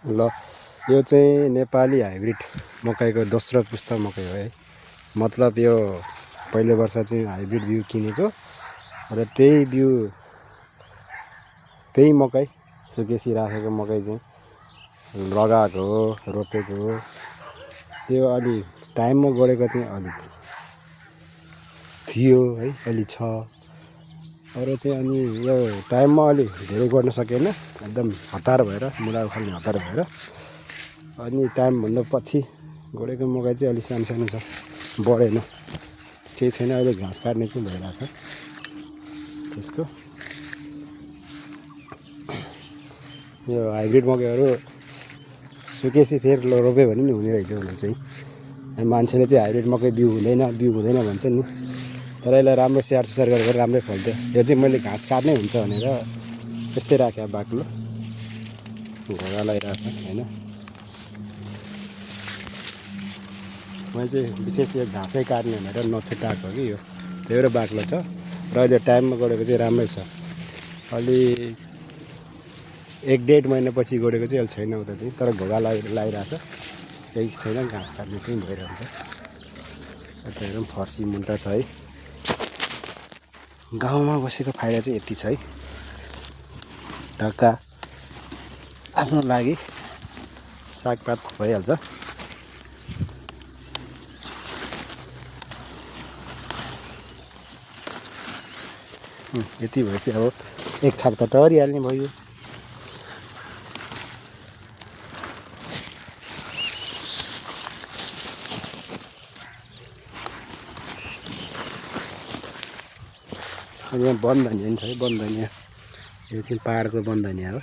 ल यो चाहिँ नेपाली हाइब्रिड मकैको दोस्रो पुस्ता मकै हो है। मतलब यो पहिलो वर्ष चाहिँ हाइब्रिड बिउ किनेको र त्यही मकै सुकेसी राखेको मकै चाहिँ लगाएको हो, रोपेको हो। त्यो अलि टाइममा गोडेको चाहिँ अलिक थियो है, अलि छ। अरू चाहिँ अनि यो टाइममा अलि धेरै गर्न सकेन, एकदम हतार भएर, मुला उखाल्ने हतार भएर। अनि टाइमभन्दा पछि गोडेको मकै चाहिँ अलिक सानो सानो छ, बढेन, केही छैन। अहिले घाँस काट्ने चाहिँ भइरहेछ त्यसको। यो हाइब्रिड मकैहरू सुकेसी फेरि रोप्यो भने नि हुने रहेछ भने चाहिँ। मान्छेले चाहिँ हाइब्रिड मकै बिउ हुँदैन भन्छ नि, तर यसलाई राम्रो स्याहार सुसार गरेर राम्रै फल्थ्यो। यो चाहिँ मैले घाँस काट्नै हुन्छ भनेर यस्तै राखेँ बाक्लो, घोगा लगाइरहेछ होइन। मैले चाहिँ विशेष यो घाँसै काट्ने भनेर नछुट्याएको कि यो, त्यही भएर बाक्लो छ। र अहिले टाइममा गोडेको चाहिँ राम्रै छ। अलि 1-1.5 महिनापछि गोडेको चाहिँ अहिले छैन उता चाहिँ, तर घोगा लगाइरहेछ, केही छैन, घाँस काट्ने चाहिँ भइरहन्छ। यता हेरौँ फर्सी मुन्टा छ है। गाउँमा बसेको फाइदा चाहिँ यति छ है, ढक्का आफ्नो लागि सागपात भइहाल्छ। यति भएपछि अब एक छाक त तरिहाल्ने भयो। यहाँ बनधनिया पनि छ है, बनधनिया। यो चाहिँ पाहाडको बनधनिया हो।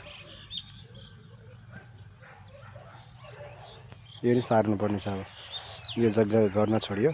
यो नि सार्नुपर्ने छ अब, यो जग्गा गर्न छोड्यो।